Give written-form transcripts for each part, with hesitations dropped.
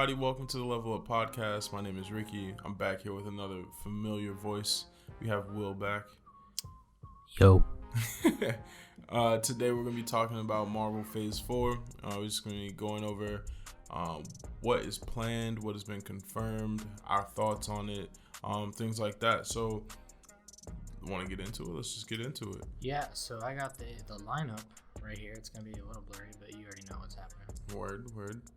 everybody. Welcome to the Level Up Podcast. My name is Ricky. I'm back here with another familiar voice. We have Will back. Yo. Today we're going to be talking about Marvel Phase 4. We're just going to be going over what is planned, what has been confirmed, our thoughts on it, things like that. So, want to get into it? Let's just get into it. Yeah, so I got the lineup right here. It's going to be a little blurry, but you already know what's happening. Word.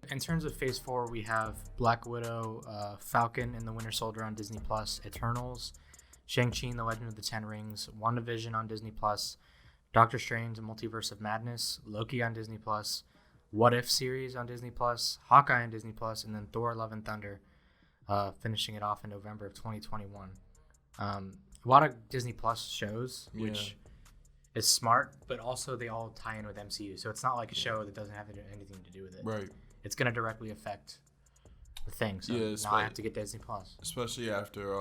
In terms of Phase 4, we have Black Widow, Falcon and the Winter Soldier on Disney+, Eternals, Shang-Chi and the Legend of the Ten Rings, WandaVision on Disney+, Doctor Strange and Multiverse of Madness, Loki on Disney+, What If series on Disney+, Hawkeye on Disney+, and then Thor Love and Thunder, finishing it off in November of 2021. A lot of Disney+ shows, which is smart, but also they all tie in with MCU. So it's not like a show that doesn't have anything to do with it. Right. It's going to directly affect the thing. So now I have to get Disney+. Especially after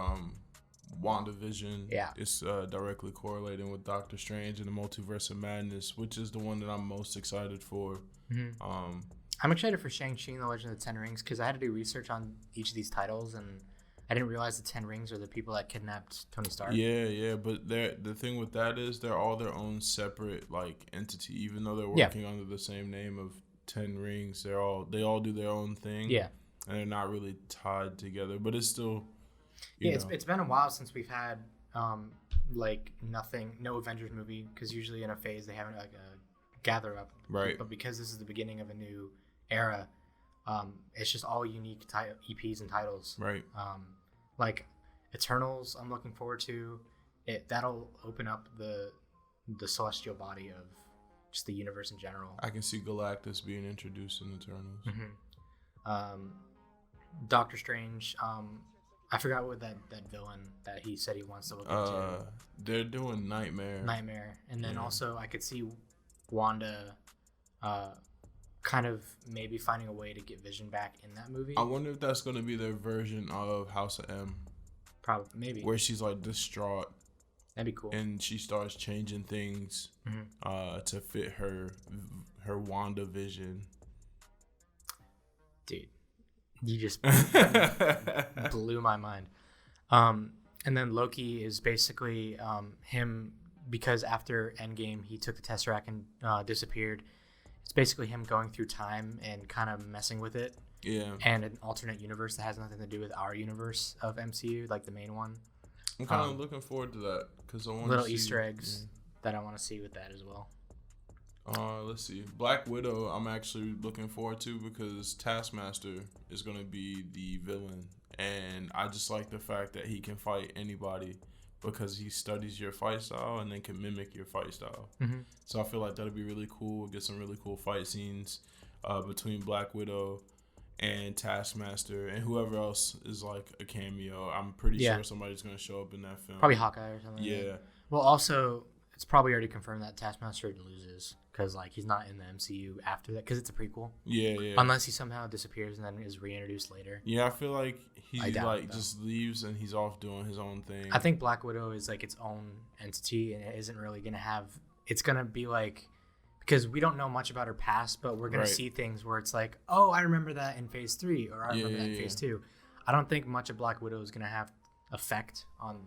WandaVision. Yeah. It's directly correlating with Doctor Strange and the Multiverse of Madness, which is the one that I'm most excited for. Mm-hmm. I'm excited for Shang-Chi and the Legend of the Ten Rings because I had to do research on each of these titles, and I didn't realize the Ten Rings are the people that kidnapped Tony Stark. Yeah, but the thing with that is they're all their own separate entity, even though they're working under the same name of Ten Rings. They all do their own thing. Yeah, and they're not really tied together, but it's still. It's been a while since we've had no Avengers movie, because usually in a phase they have a gather up. Right. But because this is the beginning of a new era, it's just all unique EPs and titles. Right. Like Eternals, I'm looking forward to it. That'll open up the celestial body of just the universe in general. I can see Galactus being introduced in Eternals. Mm-hmm. Doctor Strange. I forgot what that villain that he said he wants to look into. They're doing Nightmare, and then also I could see Wanda, kind of maybe finding a way to get Vision back in that movie. I wonder if that's going to be their version of House of M. Probably, maybe. Where she's distraught. That'd be cool. And she starts changing things to fit her Wanda vision. Dude, you just blew my mind. And then Loki is basically him, because after Endgame he took the Tesseract and disappeared. It's basically him going through time and kind of messing with it. Yeah. And an alternate universe that has nothing to do with our universe of MCU, like the main one. I'm kind of looking forward to that because I want little Easter eggs that I want to see with that as well. Let's see. Black Widow, I'm actually looking forward to because Taskmaster is going to be the villain. And I just like the fact that he can fight anybody because he studies your fight style and then can mimic your fight style. Mm-hmm. So I feel like that'll be really cool. We'll get some really cool fight scenes between Black Widow and Taskmaster and whoever else is a cameo. I'm pretty sure somebody's going to show up in that film. Probably Hawkeye or something. Yeah. Well, also, it's probably already confirmed that Taskmaster loses because he's not in the MCU after that because it's a prequel. Yeah. Unless he somehow disappears and then is reintroduced later. Yeah, I feel like he just leaves and he's off doing his own thing. I think Black Widow is its own entity and it isn't really going to have... It's going to be because we don't know much about her past, but we're going to see things where it's oh, I remember that in Phase 3 or I remember that in Phase 2. I don't think much of Black Widow is going to have effect on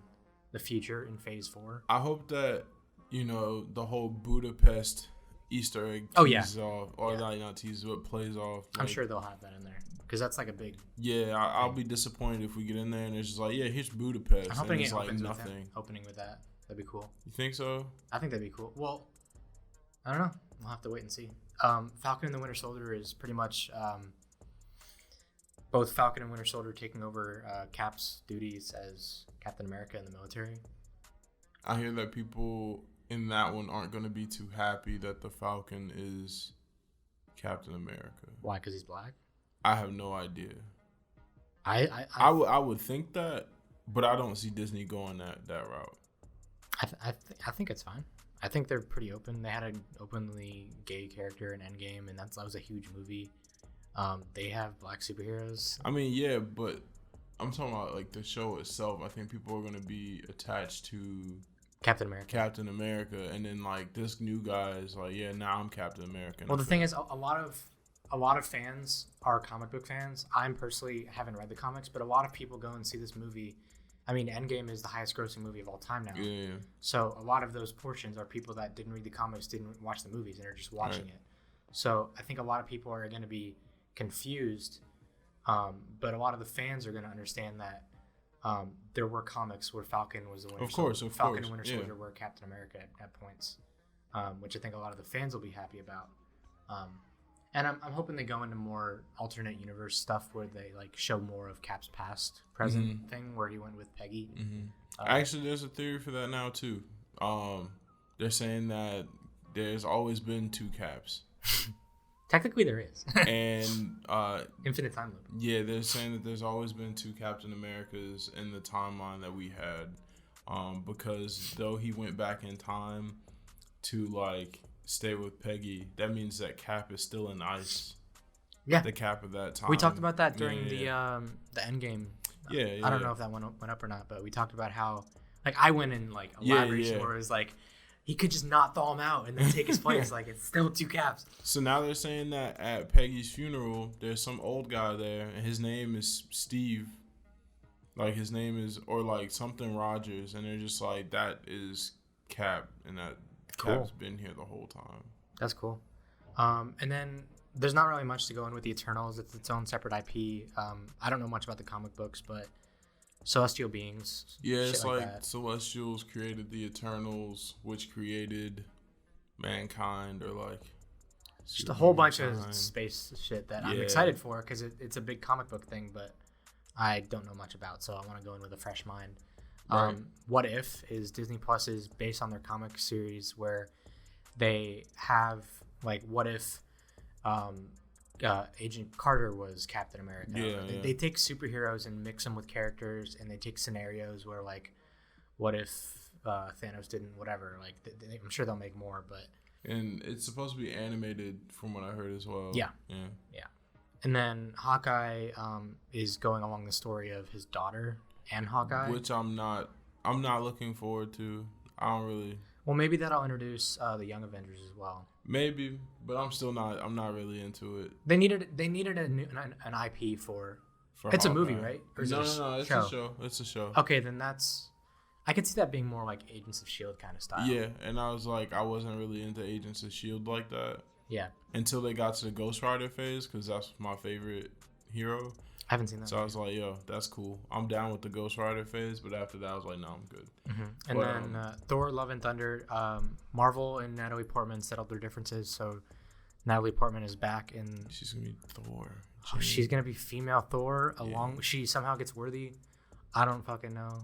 the future in Phase 4. I hope that, the whole Budapest Easter egg teases off, or not teases, but plays off. I'm sure they'll have that in there because that's a big. Yeah, I'll be disappointed if we get in there and it's just here's Budapest. I'm hoping it's nothing. Opening with that, that'd be cool. You think so? I think that'd be cool. Well, I don't know. We'll have to wait and see. Falcon and the Winter Soldier is pretty much both Falcon and Winter Soldier taking over Cap's duties as Captain America in the military. I hear that people in that one aren't going to be too happy that the Falcon is Captain America. Why? Because he's black? I have no idea. I would think that, but I don't see Disney going that route. I think it's fine. I think they're pretty open. They had an openly gay character in Endgame, and that was a huge movie. They have black superheroes. I mean, yeah, but I'm talking about the show itself. I think people are going to be attached to Captain America, and then this new guy is now I'm Captain America. Well, the thing is, a lot of a lot of fans are comic book fans. I'm personally haven't read the comics, but a lot of people go and see this movie. I mean, Endgame is the highest grossing movie of all time now. Yeah. So a lot of those portions are people that didn't read the comics, didn't watch the movies, and are just watching it. So I think a lot of people are going to be confused, but a lot of the fans are going to understand that there were comics where Falcon was the Winter Soldier. Falcon and Winter Soldier were Captain America at points, which I think a lot of the fans will be happy about. And I'm hoping they go into more alternate universe stuff where they like show more of Cap's past, present thing where he went with Peggy. Actually, there's a theory for that now too. They're saying that there's always been 2 Caps. Technically, there is. And infinite time loop. Yeah, they're saying that there's always been 2 Captain Americas in the timeline that we had, because though he went back in time to like stay with Peggy, that means that Cap is still in ice. Yeah, the Cap of that time. We talked about that during the Endgame. Yeah, I don't know if that went up or not, but we talked about how like I went in like elaboration where it was like he could just not thaw him out and then take his place. Like it's still 2 Caps. So now they're saying that at Peggy's funeral, there's some old guy there, and his name is Steve. Like his name is, or like something Rogers, and they're just like, that is Cap, and that Cap's been here the whole time. That's cool. And then there's not really much to go in with the Eternals. It's its own separate IP. I don't know much about the comic books, but celestial beings. Yeah, it's like Celestials created the Eternals, which created mankind, or like just a whole bunch of space shit that I'm excited for because it's a big comic book thing, but I don't know much about, so I want to go in with a fresh mind. Right. What If is Disney Plus is based on their comic series where they have like what if Agent Carter was Captain America. They take superheroes and mix them with characters, and they take scenarios where like what if Thanos didn't whatever, like I'm sure they'll make more, but and it's supposed to be animated from what I heard as well. Yeah. And then Hawkeye is going along the story of his daughter and Hawkeye, which I'm not looking forward to. I don't really. Well, maybe that'll introduce the Young Avengers as well. Maybe, but I'm not really into it. They needed an IP for it's Hawkeye. A movie, right? Or no, it's a show. It's a show. Okay, then I could see that being more like Agents of S.H.I.E.L.D. kind of style. Yeah, and I was like, I wasn't really into Agents of S.H.I.E.L.D. like that. Yeah. Until they got to the Ghost Rider phase, because that's my favorite hero. I haven't seen that. So I was like, yo, that's cool. I'm down with the Ghost Rider phase, but after that, I was like, no, I'm good. And then Thor, Love and Thunder, Marvel and Natalie Portman settled their differences, so Natalie Portman is back in. She's gonna be Thor. She's gonna be female Thor. She somehow gets worthy. I don't fucking know.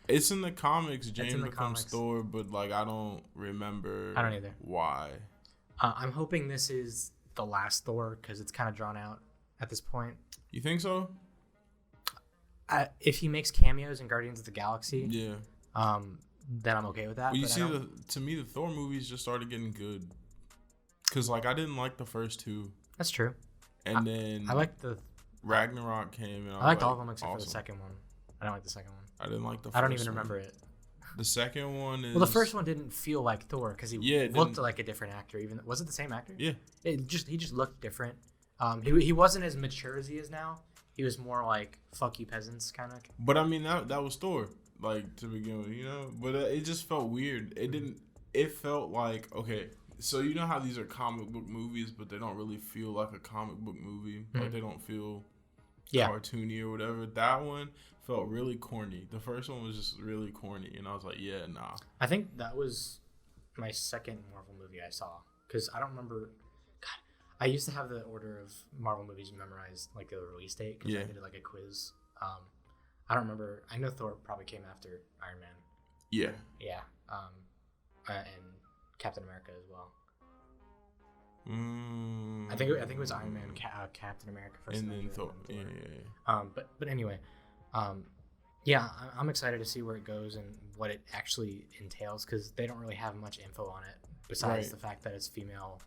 It's in the comics. Jane becomes Thor, but like I don't remember. I don't either. Why? I'm hoping this is the last Thor because it's kind of drawn out at this point. You think so? If he makes cameos in Guardians of the Galaxy, then I'm okay with that. Well, you see, to me, the Thor movies just started getting good. Because, like, I didn't like the first 2. That's true. And then I liked the Ragnarok came. And I liked all of them except for the second one. I don't like the second one. I didn't like the first I don't even remember it. The second one is... Well, the first one didn't feel like Thor because he looked like a different actor. Was it the same actor? Yeah. He just looked different. He wasn't as mature as he is now. He was more like fuck you peasants kind of. But I mean that was Thor, like to begin with, you know. But it just felt weird. It didn't. It felt like okay. So you know how these are comic book movies, but they don't really feel like a comic book movie. Like they don't feel cartoony or whatever. That one felt really corny. The first one was just really corny, and I was like, yeah, nah. I think that was my second Marvel movie I saw because I don't remember. I used to have the order of Marvel movies memorized, like the release date, because I did like a quiz. I don't remember. I know Thor probably came after Iron Man. Yeah. Yeah. And Captain America as well. I think it was Iron Man, Captain America first, and then Thor. Yeah. But anyway, I'm excited to see where it goes and what it actually entails because they don't really have much info on it besides the fact that it's female.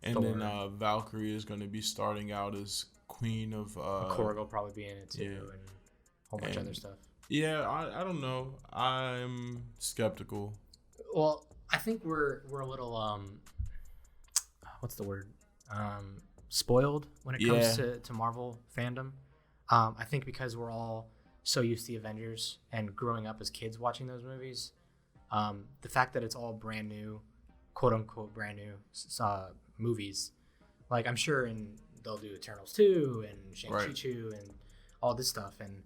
And Thor. Then Valkyrie is going to be starting out as queen of... Korg will probably be in it too, and a whole bunch of other stuff. Yeah, I don't know. I'm skeptical. Well, I think we're a little... what's the word? spoiled when it comes to Marvel fandom. I think because we're all so used to the Avengers and growing up as kids watching those movies, the fact that it's all brand new, quote unquote brand new movies, like I'm sure they'll do Eternals 2 and Shang-Chi 2 and all this stuff, and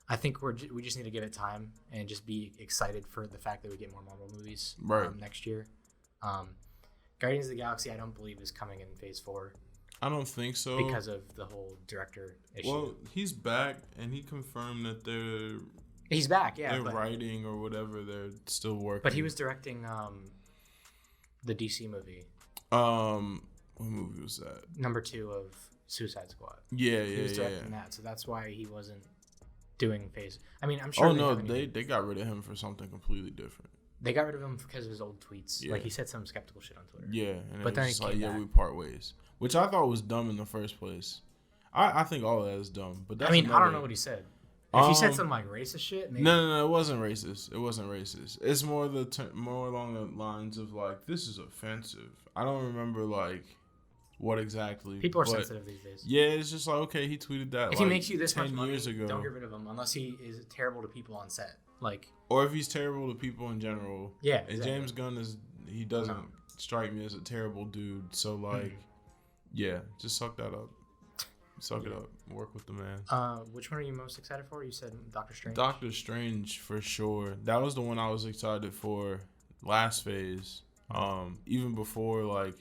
I think we just need to give it time and just be excited for the fact that we get more Marvel movies next year. Guardians of the Galaxy, I don't believe is coming in Phase 4. I don't think so because of the whole director issue. Well, he's back, and he confirmed that he's back. Yeah, they're writing or whatever. They're still working. But he was directing the DC movie. What movie was that? Number 2 of Suicide Squad. Yeah, he was directing that, so that's why he wasn't doing Phase. I mean, I'm sure. Oh no, they got rid of him for something completely different. They got rid of him because of his old tweets. Yeah. Like he said some skeptical shit on Twitter. Yeah, and but then he came back. We part ways, which I thought was dumb in the first place. I think all of that is dumb. But that's I don't know what he said. If he said some like racist shit, maybe. No, it wasn't racist. It wasn't racist. It's more more along the lines of like, this is offensive. I don't remember like what exactly. People are sensitive these days. Yeah, it's just like, okay, he tweeted that. If he makes you this 10 much money, years ago, don't get rid of him unless he is terrible to people on set. Like, or if he's terrible to people in general. Yeah, and James Gunn doesn't strike me as a terrible dude. So like, yeah, just suck that up. Suck it up. Work with the man. Which one are you most excited for? You said Doctor Strange. Doctor Strange for sure. That was the one I was excited for last phase. Even before like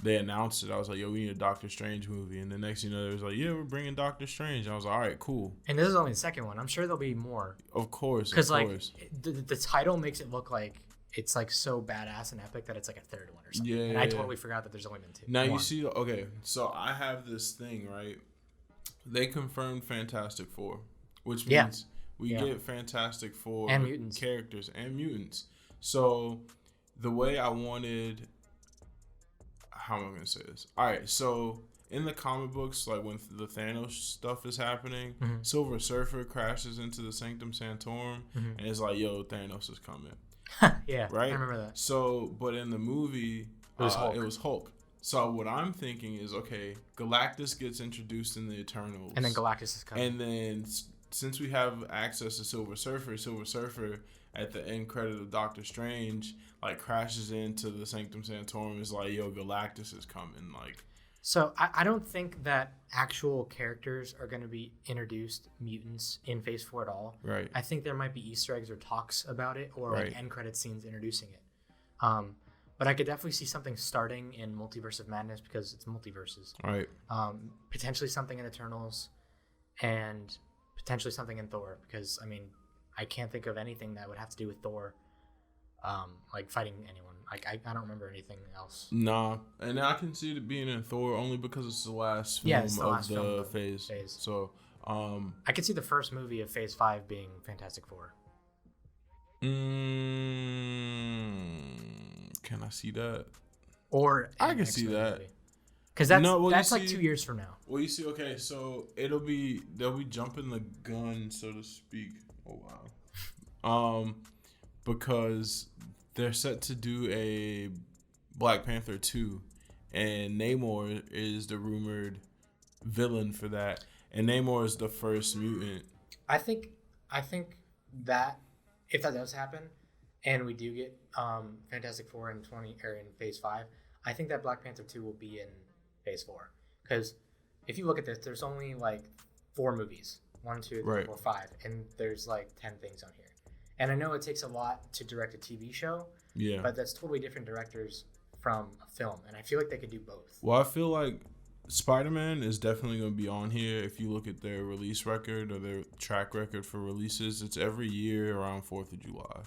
they announced it, I was like, yo, we need a Doctor Strange movie. And the next thing you know, they was like, yeah, we're bringing Doctor Strange. I was like, all right, cool. And this is only the second one. I'm sure there'll be more. Of course. Because like the title makes it look like it's like so badass and epic that it's like a third one or something. Yeah, and I totally forgot that there's only been 2. Now you see, okay, so I have this thing, right? They confirmed Fantastic Four, which means we get Fantastic Four and mutants characters and mutants. So the way I wanted, how am I going to say this? All right, so in the comic books, like when the Thanos stuff is happening, Silver Surfer crashes into the Sanctum Sanctorum, and it's like, yo, Thanos is coming. Yeah, right. I remember that. So, but in the movie, it was Hulk. So what I'm thinking is, okay, Galactus gets introduced in the Eternals, and then Galactus is coming. And then since we have access to Silver Surfer at the end credit of Doctor Strange, like crashes into the Sanctum Sanctorum, is like, yo, Galactus is coming, like. So I don't think that actual characters are going to be introduced mutants in Phase 4 at all. Right. I think there might be Easter eggs or talks about it or like end credit scenes introducing it. But I could definitely see something starting in Multiverse of Madness because it's multiverses. Right. Potentially something in Eternals and potentially something in Thor because, I mean, I can't think of anything that would have to do with Thor like fighting anyone. Like I don't remember anything else. Nah, and I can see it being in Thor only because it's the last film of the phase. So I could see the first movie of Phase 5 being Fantastic Four. Can I see that? Or I can see that. Because that's like 2 years from now. Well, you see, okay, so they'll be jumping the gun, so to speak. Oh wow. Because they're set to do a Black Panther 2, and Namor is the rumored villain for that, and Namor is the first mutant. I think that if that does happen, and we do get Fantastic Four in Phase 5, I think that Black Panther 2 will be in Phase 4. Because if you look at this, there's only like 4 movies, 1, 2, 3, 4, 5, and there's like 10 things on here. And I know it takes a lot to direct a TV show, but that's totally different directors from a film, and I feel like they could do both. Well, I feel like SpiderMan is definitely going to be on here. If you look at their release record or their track record for releases, it's every year around 4th of July.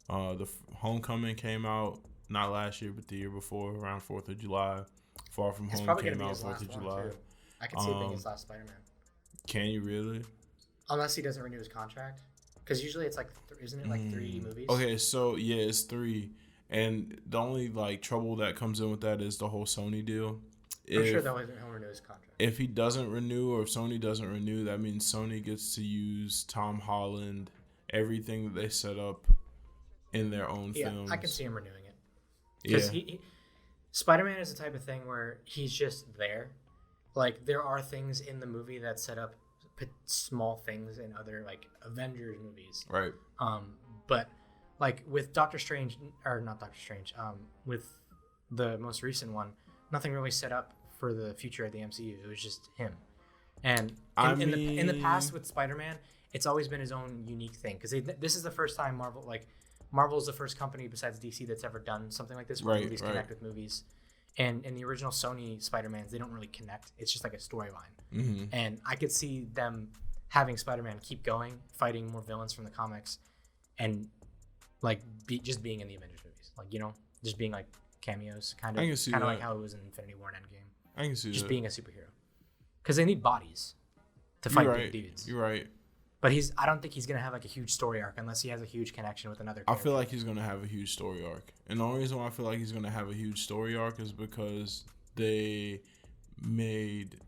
The Homecoming came out, not last year, but the year before, around 4th of July. Far From Home came out 4th of July. Too. I can see it being his last Spider-Man. Can you really? Unless he doesn't renew his contract. Because usually it's like, isn't it like 3 movies? Okay, so yeah, it's 3. And the only like trouble that comes in with that is the whole Sony deal. I'm sure he'll renew his contract. If he doesn't renew or if Sony doesn't renew, that means Sony gets to use Tom Holland, everything that they set up in their own films. I can see him renewing it. Because Spider-Man is the type of thing where he's just there. Like, there are things in the movie that set up small things in other, like, Avengers movies. Right. But, like, with Doctor Strange, or not Doctor Strange, with the most recent one, nothing really set up for the future of the MCU. It was just him. And in the past with Spider-Man, it's always been his own unique thing. Because this is the first time Marvel's the first company besides DC that's ever done something like this, where movies connect with movies. And in the original Sony Spider-Mans, they don't really connect. It's just like a storyline. Mm-hmm. And I could see them having Spider-Man keep going, fighting more villains from the comics, and like just being in the Avengers movies. Like, you know, just being like cameos, kind of like how it was in Infinity War and Endgame. I can see just that. Being a superhero. Because they need bodies to fight big dudes. You're right. But I don't think he's going to have like a huge story arc unless he has a huge connection with another character. I feel like he's going to have a huge story arc. And the only reason why I feel like he's going to have a huge story arc is because they made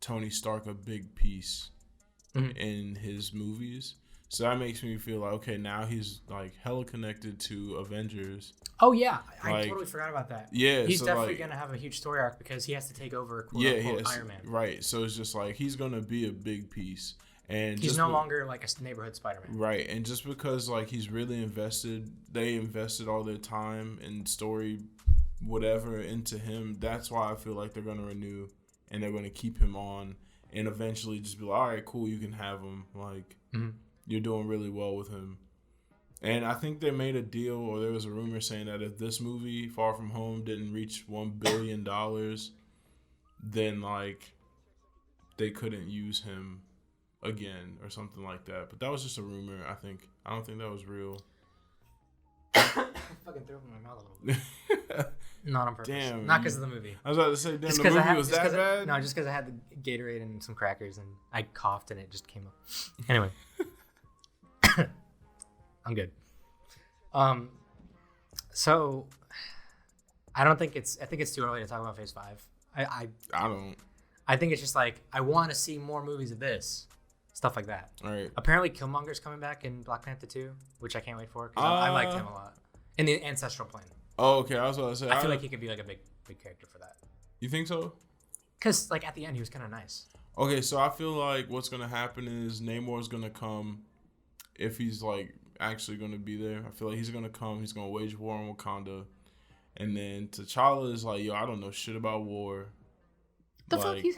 Tony Stark a big piece in his movies. So that makes me feel like, okay, now he's like hella connected to Avengers. Oh, yeah. I totally forgot about that. Yeah. He's definitely going to have a huge story arc because he has to take over quote unquote Iron Man. Right. So it's just like he's going to be a big piece. And he's no longer like a neighborhood Spider-Man. Right. And just because like he's really they invested all their time and story, whatever, into him, that's why I feel like they're going to renew and they're going to keep him on and eventually just be like, all right, cool, you can have him. Like, you're doing really well with him. And I think they made a deal, or there was a rumor saying that if this movie, Far From Home, didn't reach $1 billion, then like they couldn't use him again or something like that. But that was just a rumor, I think. I don't think that was real. I fucking threw up in my mouth a little bit. Not on purpose. Damn. Not because of the movie. I was about to say, damn, the movie was that bad? No, just because I had the Gatorade and some crackers and I coughed and it just came up. Anyway. I'm good. So I think it's too early to talk about Phase 5. I don't. I think it's just like, I want to see more movies of this. Stuff like that. All right. Apparently Killmonger's coming back in Black Panther 2, which I can't wait for because I liked him a lot. In the Ancestral Plane. Oh, okay. I was about to say. I feel like he could be like a big character for that. You think so? Because like at the end he was kind of nice. Okay, so I feel like what's gonna happen is Namor's gonna come, if he's like actually gonna be there. I feel like he's gonna come. He's gonna wage war on Wakanda, and then T'Challa is like, yo, I don't know shit about war. The fuck he's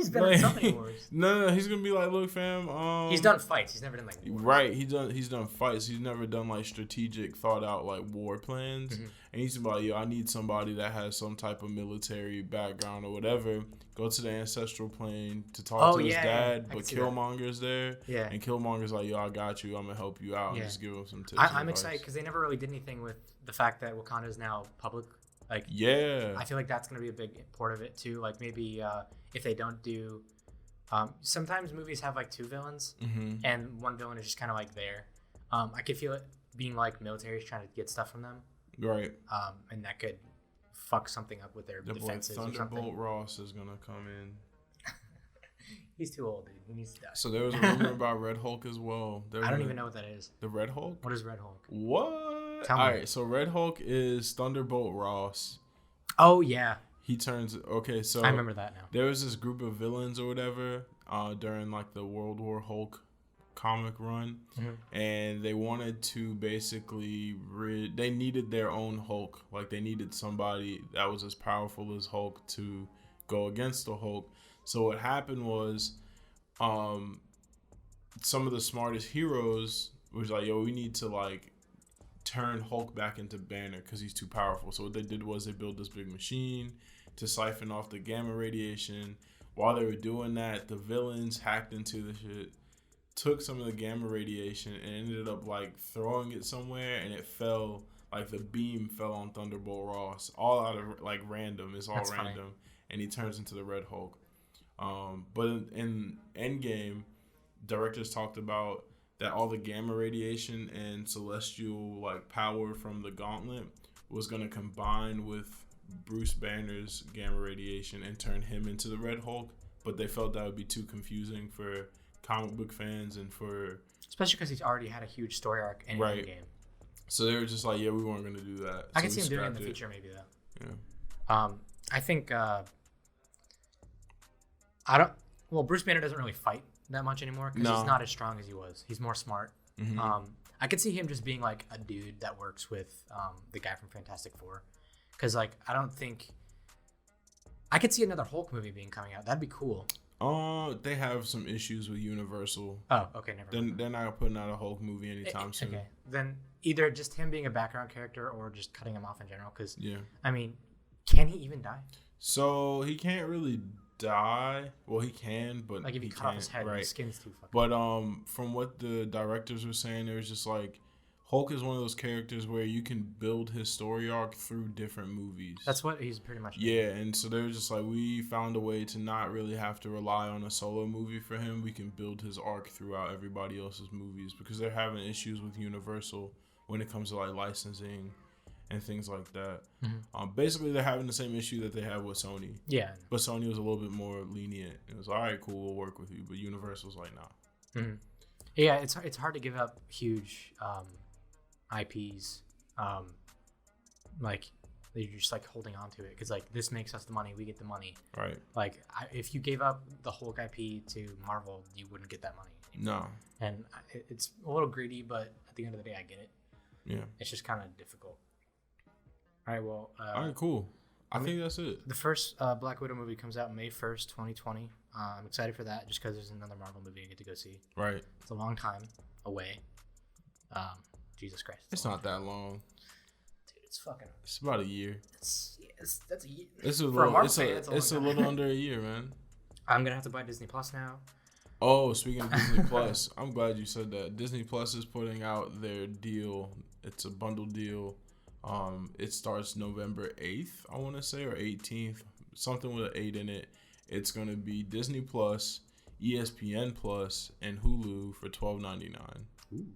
been in so many wars. No, he's gonna be like, look, fam. He's done fights. He's never done like wars. Right. He's done fights. He's never done like strategic, thought out like war plans. Mm-hmm. And he's like, yo, I need somebody that has some type of military background or whatever. Go to the Ancestral Plane to talk to his dad, but Killmonger's there. Yeah. And Killmonger's like, yo, I got you. I'm gonna help you out. And just give him some tips. I'm excited because they never really did anything with the fact that Wakanda is now public. Like, yeah, I feel like that's gonna be a big part of it too. Like maybe if they don't do, sometimes movies have like two villains, and one villain is just kind of like there. I could feel it being like military's trying to get stuff from them, right? And that could fuck something up with their defenses. Thunderbolt Ross is gonna come in. He's too old, dude. He needs to die. So there was a rumor about Red Hulk as well. I don't even know what that is. The Red Hulk? What is Red Hulk? What? All right, so Red Hulk is Thunderbolt Ross. Oh, yeah. He turns... Okay, so... I remember that now. There was this group of villains or whatever during, like, the World War Hulk comic run. Mm-hmm. And they wanted to basically... They needed their own Hulk. Like, they needed somebody that was as powerful as Hulk to go against the Hulk. So what happened was some of the smartest heroes was like, yo, we need to, like, turn Hulk back into Banner because he's too powerful. So what they did was they built this big machine to siphon off the gamma radiation. While they were doing that, the villains hacked into the shit, took some of the gamma radiation, and ended up, like, throwing it somewhere, and it fell, like, the beam fell on Thunderbolt Ross. All out of, like, random. It's all That's random. Funny. And he turns into the Red Hulk. But in Endgame, directors talked about that all the gamma radiation and celestial like power from the gauntlet was going to combine with Bruce Banner's gamma radiation and turn him into the Red Hulk. But they felt that would be too confusing for comic book fans and for... Especially because he's already had a huge story arc in Endgame. So they were just like, yeah, we weren't going to do that. I can see him doing it in the future maybe though. Yeah. I think Bruce Banner doesn't really fight that much anymore because he's not as strong as he was. He's more smart. Mm-hmm. I could see him just being like a dude that works with the guy from Fantastic Four, because like I could see another Hulk movie coming out. That'd be cool. They have some issues with Universal. Oh, okay, never mind. They're not putting out a Hulk movie anytime soon. Okay, then either just him being a background character or just cutting him off in general. Because I mean, can he even die? So he can't really die. Well, he can, but like if you cut off his head, his skin's too fucking. But from what the directors were saying, it was just like Hulk is one of those characters where you can build his story arc through different movies. That's what he's pretty much doing. Yeah, and so they were just like, we found a way to not really have to rely on a solo movie for him. We can build his arc throughout everybody else's movies because they're having issues with Universal when it comes to like licensing and things like that. Mm-hmm. Basically, they're having the same issue that they have with Sony. Yeah. But Sony was a little bit more lenient. It was, all right, cool, we'll work with you. But Universal's like, nah. Mm-hmm. Yeah, it's hard to give up huge IPs. Like, you're just like holding on to it because like this makes us the money, we get the money. Right. Like, if you gave up the Hulk IP to Marvel, you wouldn't get that money anymore. No. And it's a little greedy, but at the end of the day, I get it. Yeah. It's just kind of difficult. All right, well. All right, cool. I think that's it. The first Black Widow movie comes out May 1st, 2020. I'm excited for that just because there's another Marvel movie I get to go see. Right. It's a long time away. Jesus Christ. It's not that long. Dude, it's fucking. It's about a year. That's a year. It's a little under a year, man. I'm going to have to buy Disney Plus now. Oh, speaking of Disney Plus, I'm glad you said that. Disney Plus is putting out their deal. It's a bundle deal. It starts November 8th, I want to say, or 18th, something with an 8 in it. It's going to be Disney Plus, ESPN Plus, and Hulu for $12.99. Ooh.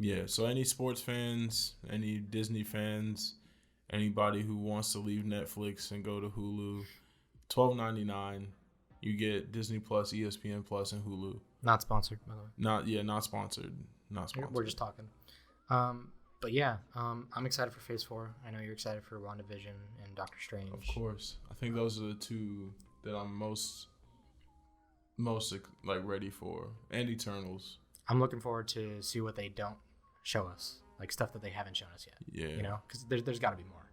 Yeah, so any sports fans, any Disney fans, anybody who wants to leave Netflix and go to Hulu, $12.99. You get Disney Plus, ESPN Plus, and Hulu. Not sponsored, by the way. Not sponsored. Not sponsored. We're just talking. But yeah, I'm excited for Phase 4. I know you're excited for WandaVision and Doctor Strange. Of course. I think those are the two that I'm most like ready for. And Eternals. I'm looking forward to see what they don't show us. Like stuff that they haven't shown us yet. Yeah. You know? Because there's got to be more.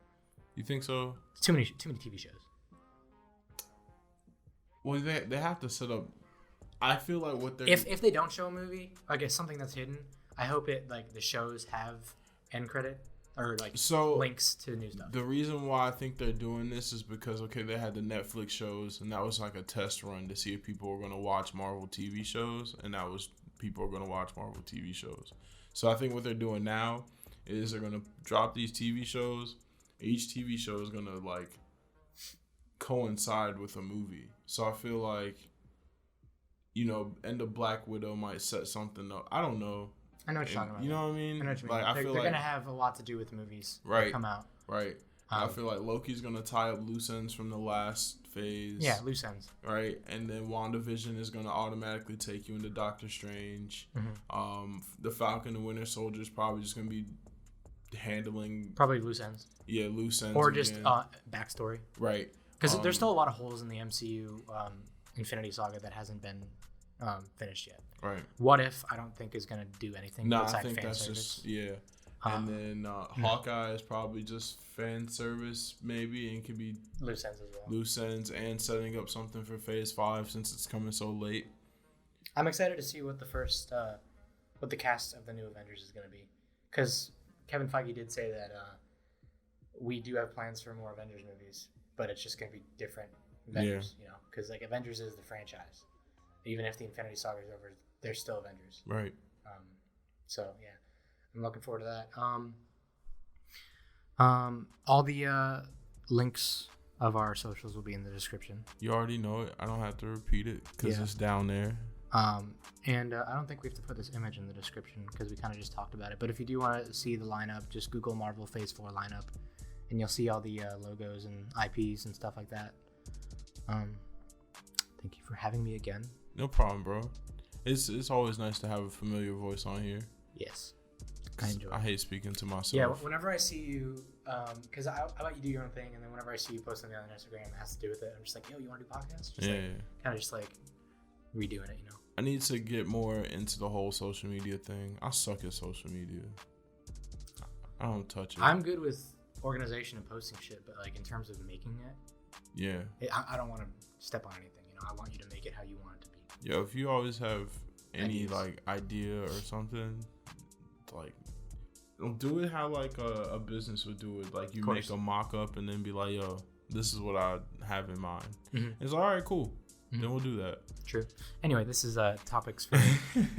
You think so? Too many TV shows. Well, they have to set up. I feel like what they're if they don't show a movie, like it's something that's hidden, I hope it like the shows have end credit or like links to new stuff. The reason why I think they're doing this is because they had the Netflix shows and that was like a test run to see if people were gonna watch Marvel TV shows, and that was people are gonna watch Marvel TV shows. So I think what they're doing now is they're gonna drop these TV shows. Each TV show is gonna like coincide with a movie. So I feel like, End of Black Widow might set something up. I don't know. I know what you're talking about. You know what I mean? I know what you mean. Like, they're going to have a lot to do with movies that come out. Right. I feel like Loki's going to tie up loose ends from the last phase. Yeah, loose ends. Right. And then WandaVision is going to automatically take you into Doctor Strange. Mm-hmm. The Falcon and Winter Soldier is probably just going to be handling... Probably loose ends. Yeah, loose ends. Or just backstory. Right. Because there's still a lot of holes in the MCU Infinity Saga that hasn't been finished yet. Right. What If, I don't think is going to do anything outside fan service. Just, yeah. And then Hawkeye is probably just fan service, maybe, and could be loose ends as well. Loose ends and setting up something for Phase 5 since it's coming so late. I'm excited to see what what the cast of the new Avengers is going to be. Because Kevin Feige did say that we do have plans for more Avengers movies, but it's just going to be different Avengers, because like Avengers is the franchise. Even if the Infinity Saga is over, they're still Avengers. Right. So yeah, I'm looking forward to that. All the links of our socials will be in the description. You already know it. I don't have to repeat it because it's down there. And I don't think we have to put this image in the description because we kind of just talked about it. But if you do want to see the lineup, just Google Marvel Phase 4 lineup, and you'll see all the logos and IPs and stuff like that. Thank you for having me again. No problem, bro. It's always nice to have a familiar voice on here. Yes. I enjoy it. I hate speaking to myself. Yeah, whenever I see you because I let you do your own thing, and then whenever I see you post something on Instagram that has to do with it, I'm just like, yo, you want to do podcasts? Kind of just like redoing it, you know. I need to get more into the whole social media thing. I suck at social media. I don't touch it. I'm good with organization and posting shit, but like in terms of making it, I don't want to step on anything. You know, I want you to make it how you want it to be. Yo, if you always have any like idea or something, like do it how like a business would do it. Like you make a mock-up and then be like, yo, this is what I have in mind. It's like, all right, cool. Then we'll do that. True. Anyway, this is topics for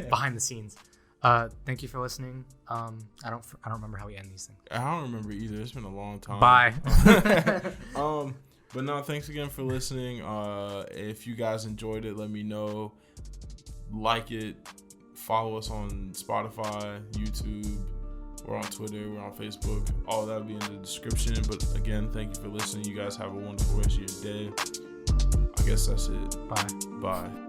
behind the scenes. Thank you for listening. I don't remember how we end these things. I don't remember either. It's been a long time. Bye. But no, thanks again for listening. If you guys enjoyed it, let me know. Like it. Follow us on Spotify, YouTube. We're on Twitter. We're on Facebook. All that will be in the description. But again, thank you for listening. You guys have a wonderful rest of your day. I guess that's it. Bye. Bye.